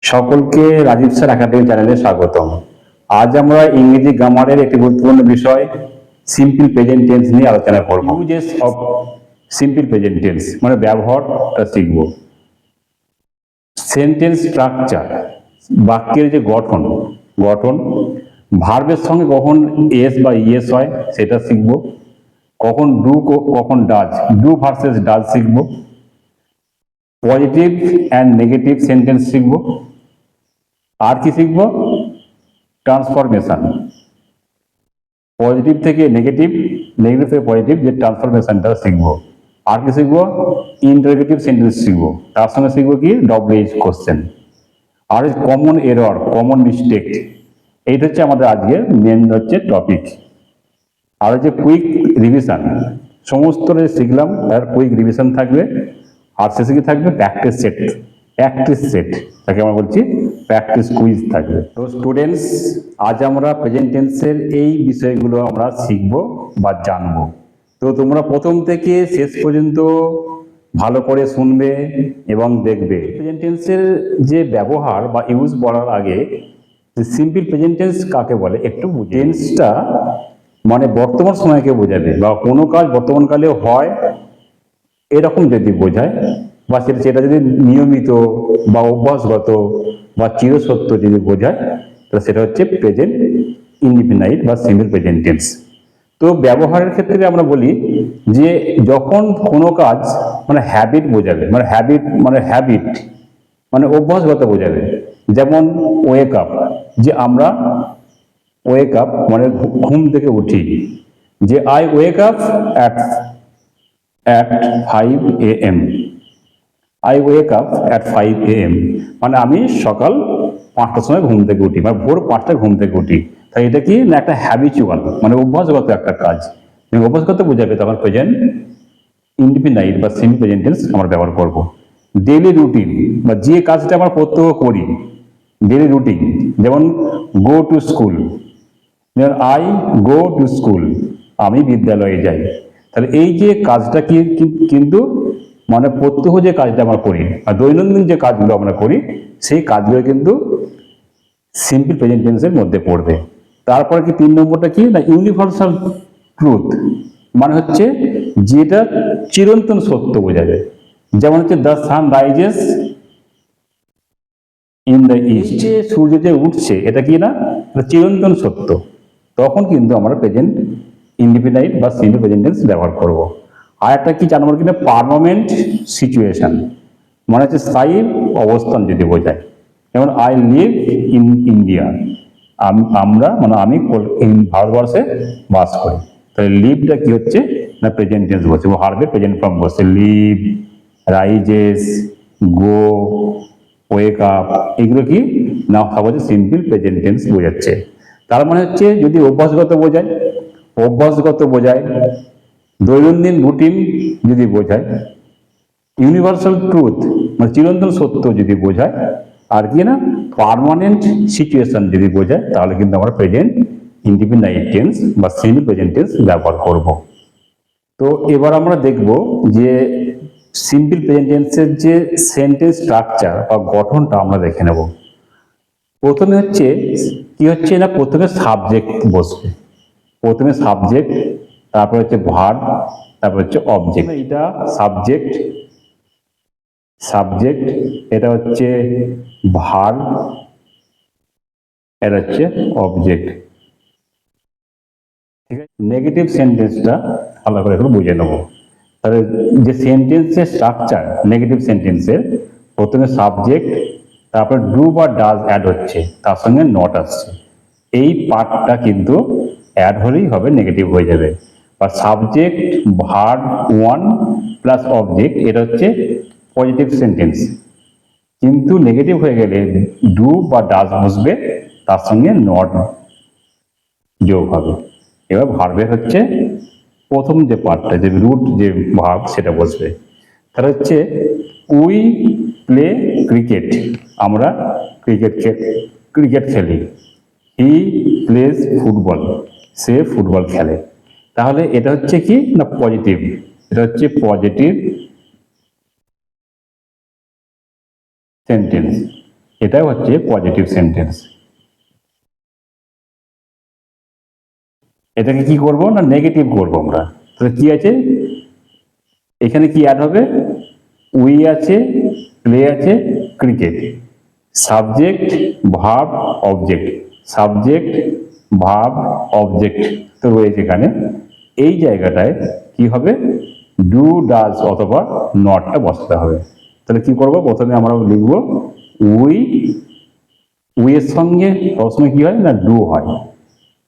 সকলকে Rajib sir academy চ্যানেলে স্বাগতম। আজ আমরা ইংরেজি গ্রামারের একটি গুরুত্বপূর্ণ বিষয় সিম্পল প্রেজেন্ট টেন্স নিয়ে আলোচনা করব। Uses of simple present tense মানে ব্যবহারটা শিখব। সেন্টেন্স স্ট্রাকচার বাক্যের যে গঠন ভার্বের সঙ্গে কখন এস বা ইয়েস হয় সেটা শিখব। কখন ডু কখন ডাজ, ডু ভার্সেস ডাজ শিখব। পজিটিভ অ্যান্ড নেগেটিভ সেন্টেন্স শিখব। আর কি শিখব? ট্রান্সফরমেশন, পজিটিভ থেকে নেগেটিভ, নেগেটিভ থেকে পজিটিভ যে ট্রান্সফরমেশনটা শিখব। আর কি শিখব? ইন্টারোগেটিভ সেন্টেন্স শিখব। তার সঙ্গে শিখব কি ডব্লিউএইচ কোশ্চেন। আর কমন এরর, কমন মিস্টেক, এইটা হচ্ছে আমাদের আজকের মেন হচ্ছে টপিক। আর হচ্ছে কুইক রিভিশন, সমস্ত শিখলাম তার কুইক রিভিশন থাকবে। আর শেষে কি থাকবে? প্র্যাকটিস সেট, তাকে আমরা বলছি প্র্যাকটিস কুইজ থাকবে। তো স্টুডেন্টস, আজ আমরা প্রেজেন্ট টেন্সের এই বিষয়গুলো আমরা শিখব বা জানবো। তো তোমরা প্রথম থেকে শেষ পর্যন্ত ভালো করে শুনবে এবং দেখবে। প্রেজেন্ট টেন্সের যে ব্যবহার বা ইউজ বলার আগে সিম্পল প্রেজেন্ট টেন্স কাকে বলে একটু বুঝি। টেন্সটা মানে বর্তমান সময়কে বোঝাবে বা কোনো কাজ বর্তমানকালে হয় এরকম যদি বোঝায়, বা সেটা যদি নিয়মিত বা অভ্যাসগত বা চিরসত্য যদি বোঝায়, তাহলে সেটা হচ্ছে প্রেজেন্ট ইনডিফিনাইট বা সিম্পল প্রেজেন্ট টেন্স। তো ব্যবহারের ক্ষেত্রে আমরা বলি যে যখন কোনো কাজ মানে হ্যাবিট বোঝাবে, হ্যাবিট মানে অভ্যাসগত বোঝাবে। যেমন ওয়েক আপ, যে আমরা ওয়েক আপ মানে ঘুম থেকে উঠি, যে I wake up at 5 AM, I wake up at 5 AM, মানে আমি সকাল 5টার সময় ঘুম থেকে উঠি, মানে ভোর 5টায় ঘুম থেকে উঠি। তাই এটা কি না একটা হ্যাবিচুয়াল মানে অভ্যাসগত একটা কাজ, অভ্যাসগত বোঝাবে, তখন প্রেজেন্ট ইনডিফিনাইট বা সেমি প্রেজেন্ট টেন্স আমরা ব্যবহার করব। ডেইলি রুটিন বা যে কাজটা আমরা প্রত্যহ করি, ডেইলি রুটিন, যেমন গো টু স্কুল, যেমন আই গো টু স্কুল, আমি বিদ্যালয়ে যাই। তাহলে এই যে কাজটা কিন্তু মানে প্রত্যহ যে কাজটা আমরা করি আর দৈনন্দিন যে কাজগুলো আমরা করি, সেই কাজগুলো কিন্তু সিম্পল প্রেজেন্ট টেন্সের মধ্যে পড়বে। তারপরে কি 3 নম্বরটা কি না ইউনিভার্সাল ট্রুথ, মানে হচ্ছে যেটা চিরন্তন সত্য বোঝাবে। যেমন হচ্ছে the sun rises in the east, সূর্য যে উঠছে এটা কি না চিরন্তন সত্য, তখন কিন্তু আমরা প্রেজেন্ট ইনডিফিনাইট বা সিম্পল প্রেজেন্ট টেন্স ব্যবহার করব। আর একটা কি 4 নম্বর কিনা পার্মানেন্ট সিচুয়েশন, মানে হচ্ছে স্থায়ী অবস্থান যদি বোঝায়। যেমন আই লিভ ইন ইন্ডিয়া, আমরা মানে আমি ভারতবর্ষে বাস করি। তাহলে লিভটা কি হচ্ছে না প্রেজেন্ট টেন্স বলছে, হারবে প্রেজেন্ট ফর্ম বলছে। লিভ, রাইজেস, গো, ওয়েক আপ, এগুলো কি না হচ্ছে সিম্পল প্রেজেন্ট টেন্স বোঝাচ্ছে। তার মানে হচ্ছে যদি অভ্যাসগত বোঝায়, দৈনন্দিন রুটিন যদি বোঝায়, ইউনিভার্সাল ট্রুথ মানে চিরন্তন সত্য যদি বোঝায়, আর কি না পার্মানেন্ট সিচুয়েশন যদি বোঝায়, তাহলে কিন্তু আমরা প্রেজেন্ট ইনডিফিনাইট টেন্স বা সেমি প্রেজেন্ট টেন্স ব্যবহার করব। তো এবার আমরা দেখব যে সিম্পল প্রেজেন্ট টেন্সের যে সেন্টেন্স স্ট্রাকচার বা গঠনটা আমরা দেখে নেব। প্রথমে হচ্ছে কি হচ্ছে না, প্রথমে সাবজেক্ট বসবে, প্রথমে সাবজেক্ট, তারপর হচ্ছে ভার্ব, তারপর হচ্ছে অবজেক্ট। এটা সাবজেক্ট, এটা হচ্ছে ভার্ব, এটা হচ্ছে অবজেক্ট। ঠিক আছে, নেগেটিভ সেন্টেন্সটা ভালো করে একটু বুঝে নেব। তাহলে যে সেন্টেন্সের স্ট্রাকচার নেগেটিভ সেন্টেন্সের, প্রথমে সাবজেক্ট, তারপরে ডু বা ডাজ অ্যাড হচ্ছে, তার সঙ্গে নট আসছে, এই পার্টটা কিন্তু অ্যাড হলেই হবে, নেগেটিভ হয়ে যাবে। বা সাবজেক্ট, ভার্ব 1 প্লাস অবজেক্ট, এটা হচ্ছে পজিটিভ সেন্টেন্স। কিন্তু নেগেটিভ হয়ে গেলে ডু বা ডাজ বসবে, তার সঙ্গে নট যোগ হবে। এবার ভার্বের হচ্ছে প্রথম যে পার্টটা, যে রুট যে ভার্ব, সেটা বসবে। তাহলে হচ্ছে উই প্লে ক্রিকেট, আমরা ক্রিকেট খেলি। হি প্লেজ ফুটবল, সে ফুটবল খেলে। তাহলে এটা হচ্ছে কি না পজিটিভ, এটা হচ্ছে পজিটিভ সেন্টেন্স। এটাই হচ্ছে পজিটিভ সেন্টেন্স। এটাকে কি করব না নেগেটিভ করব আমরা। তাহলে কি আছে এখানে, কি অ্যাড হবে? উই আছে, প্লে আছে, cricket, subject verb object, subject verb object তো রয়েছে এখানে। এই জায়গাটায় কি হবে? ডু ডাজ অথবা নটটা বসাতে হবে। তাহলে কি করব? প্রথমে আমরা লিখব উই, উই এর সঙ্গে সবসময় কি হয় না ডু হয়,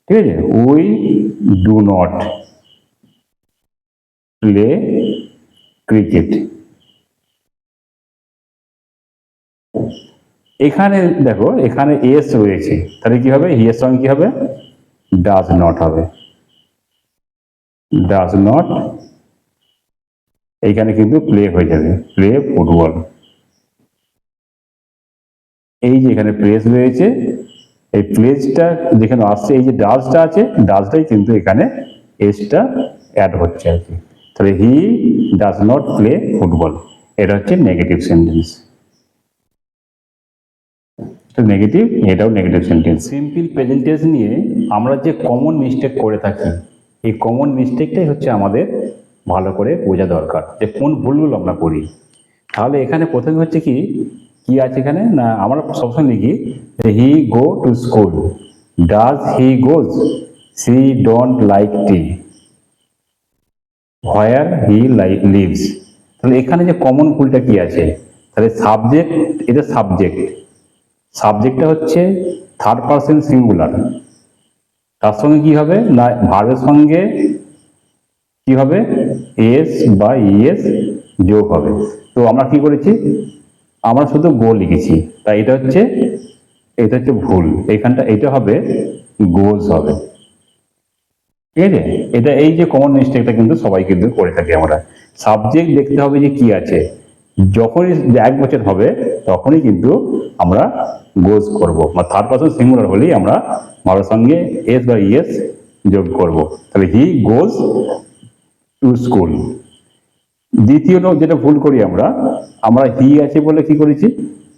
ঠিক আছে? We do not play cricket. এখানে দেখো এখানে এস রয়েছে, তাহলে কি হবে? হি এর সঙ্গে কি হবে? ডাজ নট হবে, ডাজ নট। এইখানে কিন্তু প্লে হয়ে যাবে, প্লে ফুটবল। এই যে এখানে প্লেস রয়েছে, এই প্লেসটা যেখানে আসছে, এই যে ডাজটা আছে, ডাজটাই কিন্তু এখানে এসটা অ্যাড হচ্ছে আর কি। তাহলে he does not play football, এটা হচ্ছে নেগেটিভ সেন্টেন্স। নেগেটিভ, এটাও negative sentence. Simple present tense নিয়ে আমরা যে কমন মিস্টেক করে থাকি, এই কমন মিস্টেকটাই হচ্ছে আমাদের ভালো করে বোঝা দরকার, যে কোন ভুলগুলো আমরা করি। তাহলে এখানে প্রথমে হচ্ছে কি কি আছে এখানে না, আমরা সবসময় লিখি he go to school, does he goes, she don't like tea, where he lives. তাহলে এখানে যে কমন ভুলটা কি আছে? তাহলে সাবজেক্ট, এটা সাবজেক্ট, সাবজেক্টটা হচ্ছে থার্ড পারসন সিঙ্গুলার, তার সঙ্গে কি হবে না ভার্বের সঙ্গে কি হবে? এস বা ইএস যোগ হবে। তো আমরা কি করেছি? আমরা শুধু গো লিখেছি, তাই এটা হচ্ছে ভুল। এখানটা এটা হবে গোজ হবে, ঠিক আছে? এটা এই যে কমন মিস্টেকটা কিন্তু সবাই কিন্তু করে থাকি আমরা। সাবজেক্ট দেখতে হবে যে কি আছে, যখনই এক বছর হবে তখনই কিন্তু আমরা গোজ করব, বা থার্ড পারসন সিঙ্গুলার হলেই আমরা ভার্বের সঙ্গে এস বা ইএস যোগ করব। তাহলে হি গোজ টু স্কুল। দ্বিতীয় যেটা ভুল করি আমরা, আমরা হি আছে বলে কি করেছি?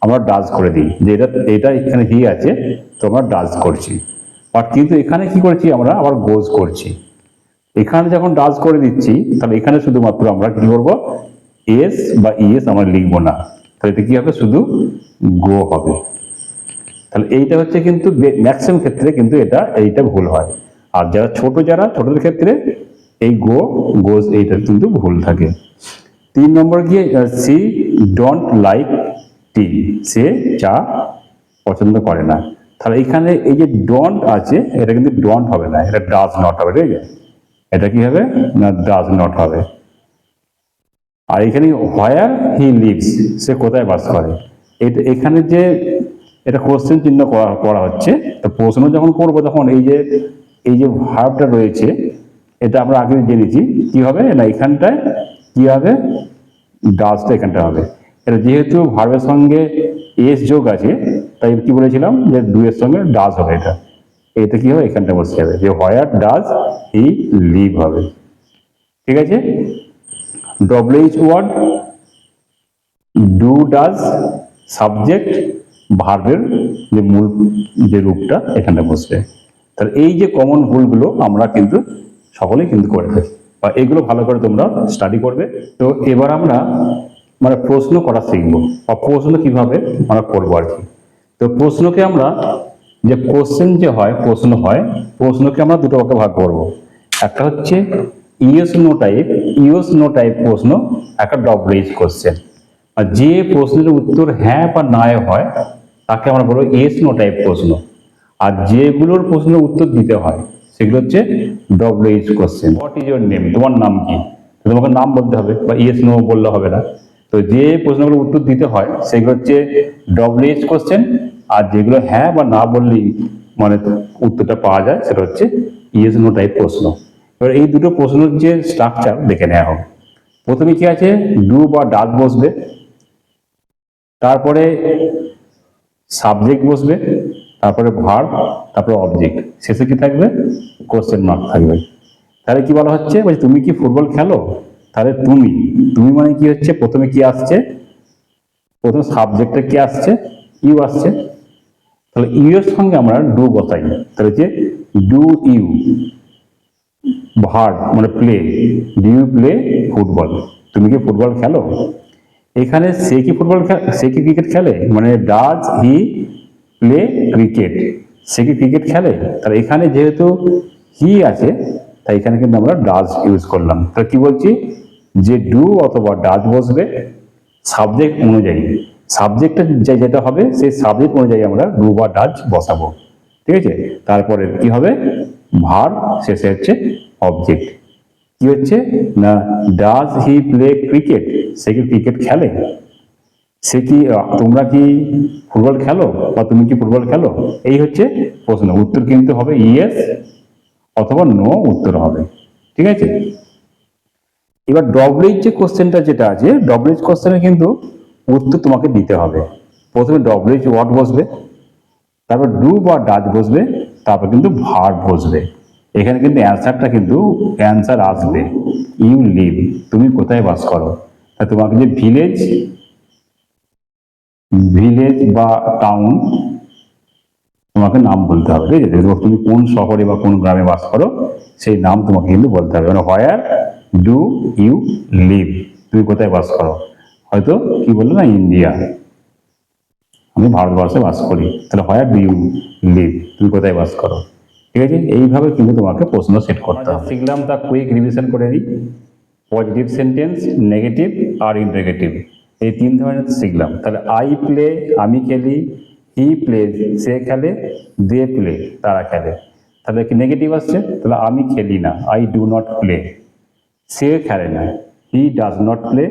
আমরা ডাজ করে দিই, যে এটা এখানে হি আছে তো আমরা ডাজ করছি, বাট কিন্তু এখানে কি করছি? আমরা আবার গোজ করছি। এখানে যখন ডাজ করে দিচ্ছি, তাহলে এখানে শুধুমাত্র আমরা কি করবো? এস বা ইএস আমরা লিখবো না, তাহলে এটা কি হবে? শুধু গো হবে। তাহলে এইটা হচ্ছে কিন্তু ম্যাক্সিমাম ক্ষেত্রে কিন্তু এইটা ভুল হয়। আর যারা ছোটদের ক্ষেত্রে এই গোজ এইটা কিন্তু ভুল থাকে। 3 নম্বর গিয়ে সি ডোন্ট লাইক টি, সে চা পছন্দ করে না। তাহলে এখানে এই যে ডোন্ট আছে, এটা কিন্তু ডোন্ট হবে না, এটা ডাজ নট হবে, ঠিক আছে? এটা কি হবে না ডাজ নট হবে। আর এখানে হোয়ার হি লিভস, সে কোথায় বাস করে। এখানে যে এটা কোশ্চেন চিহ্ন করা হচ্ছে, তো প্রশ্ন যখন করবো তখন এই যে ভার্বটা রয়েছে, এটা আমরা আগে জেনেছি কি হবে না, এখানটায় কি হবে? ডাজটা এখানটা হবে। এটা যেহেতু ভার্বের সঙ্গে এস যোগ আছে, তাই কি বলেছিলাম যে ডু এর সঙ্গে ডাজ হবে। এটা কি হবে? এখানটা বসে যাবে, যে হোয়ার ডাজ হি লিভ হবে, ঠিক আছে? WH word, do does, subject, ভার্বের যে মূল যে রূপটা এখানটা বসবে। তাহলে এই যে কমন ভুলগুলো আমরা কিন্তু সকলেই কিন্তু করে থাকি, বা এগুলো ভালো করে তোমরা স্টাডি করবে। তো এবার আমরা মানে প্রশ্ন করা শিখবো, বা প্রশ্ন কিভাবে আমরা করবো আর কি। তো প্রশ্নকে আমরা যে কোশ্চেন যে হয়, প্রশ্নকে আমরা দুটো ভাগে ভাগ করবো। একটা হচ্ছে ইয়েস নো টাইপ প্রশ্ন, একটা ডব্লিউএইচ কোশ্চেন। আর যে প্রশ্নের উত্তর হ্যাঁ বা নাই হয় তাকে আমরা বলবো ইয়েস নো টাইপ প্রশ্ন। আর যেগুলোর প্রশ্নের উত্তর দিতে হয় সেগুলো হচ্ছে WH question. What is your name, তোমার নাম কি? তোমাকে নাম বলতে হবে, বা ইয়েস নো বললে হবে না। তো যে প্রশ্নগুলোর উত্তর দিতে হয় সেগুলো হচ্ছে ডব্লিউএইচ কোশ্চেন, আর যেগুলো হ্যাঁ বা না বললেই মানে উত্তরটা পাওয়া যায় সেটা হচ্ছে ইয়েস নো টাইপ প্রশ্ন। এবার এই দুটো প্রশ্নের যে স্ট্রাকচার দেখে নেওয়া হবে। প্রথমে কি আছে? ডু বা ডাজ বসবে, তারপরে সাবজেক্ট বসবে, তারপরে ভার্ব, তারপরে অবজেক্ট, শেষে কি থাকবে? কোশ্চেন মার্ক থাকবে। তাহলে কি বলা হচ্ছে? তুমি কি ফুটবল খেলো? তাহলে তুমি মানে কি হচ্ছে? প্রথমে কি আসছে? প্রথম সাবজেক্টে কি আসছে? ইউ আসছে, তাহলে ইউ এর সঙ্গে আমরা ডু বসাই, তাহলে হচ্ছে ডু ইউ ভার্ব মানে play, do you play football, তুমি কি ফুটবল খেলো। এখানে সে কি ফুটবল সে কি ক্রিকেট খেলে, মানে ডাজ হি প্লে ক্রিকেট, সে কি ক্রিকেট খেলে। তাহলে এখানে যেহেতু হি আছে তাই এখানে কিন্তু আমরা ডাজ ইউজ করলাম। তাহলে কি বলছি, যে ডু অথবা ডাজ বসবে সাবজেক্ট অনুযায়ী, সাবজেক্টটা যেটা হবে সেই সাবজেক্ট অনুযায়ী আমরা ডু বা ডাজ বসাবো, ঠিক আছে। তারপরে কি হবে, ভার্ব, শেষে হচ্ছে অবজেক্ট। কি হচ্ছে না, ডাজ হি প্লে ক্রিকেট, সে কি ক্রিকেট খেলে। সে কি, তোমরা কি ফুটবল খেলো বা তুমি কি ফুটবল খেলো, এই হচ্ছে প্রশ্ন। উত্তর কিন্তু হবে ইয়েস অথবা নো উত্তর হবে, ঠিক আছে। এবার ডব্লিউএইচ যে কোশ্চেনটা যেটা আছে, ডব্লিউএইচ কোশ্চেনে কিন্তু উত্তর তোমাকে দিতে হবে। প্রথমে ডব্লিউএইচ ওয়ার্ড বসবে, তারপর ডু বা ডাজ বসবে, তারপর কিন্তু ভার্ব বসবে। এখানে কিন্তু অ্যান্সারটা কিন্তু অ্যান্সার আসবে ইউ লিভ, তুমি কোথায় বাস করো। তা তোমাকে যে ভিলেজ বা টাউন তোমাকে নাম বলতে হবে, ঠিক আছে। তুমি কোন শহরে বা কোন গ্রামে বাস করো সেই নাম তোমাকে কিন্তু বলতে হবে। মানে হোয়ার ডু ইউ লিভ, তুমি কোথায় বাস করো। হয়তো কি বললো না, ইন্ডিয়া, আমি ভারতবর্ষে বাস করি, তাহলে হোয়ার ডু ইউ লিভ, তুমি কোথায় বাস করো, ঠিক আছে। এইভাবে কিন্তু তোমাকে প্রশ্ন সেট করতে হবে। শিখলাম তা কুইক রিভিশন করে নিই। পজিটিভ সেন্টেন্স, নেগেটিভ আর ইন্টারোগেটিভ, এই তিন ধরনের শিখলাম। তাহলে আই প্লে, আমি খেলি, হি প্লে, সে খেলে, দে প্লে, তারা খেলে। তাহলে কি নেগেটিভ আসছে, তাহলে আমি খেলি না, আই ডু নট প্লে। সে খেলে না, হি ডাজ নট প্লে।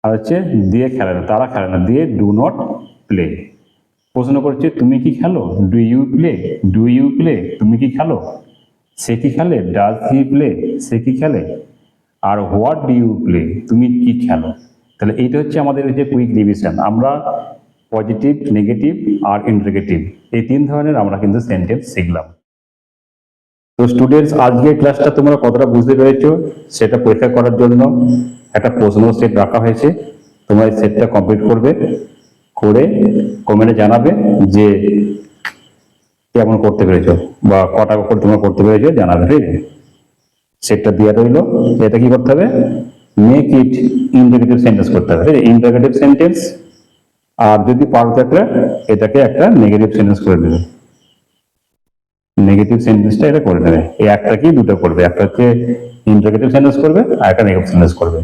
আর হচ্ছে দিয়ে খেলে না, তারা খেলে না, দিয়ে ডু নট প্লে। প্রশ্ন করছে তুমি কি খেলো, do you play, do you play, তুমি কি খেলো। সে কি খেলে, ডাজ হি প্লে, সে কি খেলে। আর হোয়াট ডু ইউ প্লে, তুমি কি খেলো। তাহলে এইটা হচ্ছে আমাদের যে কুইক রিভিশন। আমরা পজিটিভ, নেগেটিভ আর ইন্টারোগেটিভ এই তিন ধরনের আমরা কিন্তু সেন্টেন্স শিখলাম। তো স্টুডেন্টস, আজকের ক্লাসটা তোমরা কতটা বুঝতে পেরেছো সেটা পরীক্ষা করার জন্য একটা প্রশ্ন সেট রাখা হয়েছে। তোমরা এই সেটটা কমপ্লিট করবে, করে কমেন্টে জানাবে যে কেমন করতে পেরেছো বা কটা করে তোমরা করতে পেরেছো জানাবে, ঠিক আছে। সেটটা দেওয়া রইলো। এটা কি করতে হবে, মেক ইট ইন্টারোগেটিভ সেন্টেন্স করতে হবে, ইন্টারোগেটিভ সেন্টেন্স। আর যদি পারো থাকলে এটাকে একটা নেগেটিভ সেন্টেন্স করে দেবে, নেগেটিভ সেন্টেন্সটা এটা করে নেবে। এই একটা কি দুটো করবে, একটা হচ্ছে ইন্টারোগেটিভ সেন্টেন্স করবে আর একটা নেগেটিভ সেন্টেন্স করবে।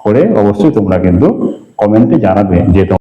করে অবশ্যই তোমরা কিন্তু কমেন্টে জানাবে যে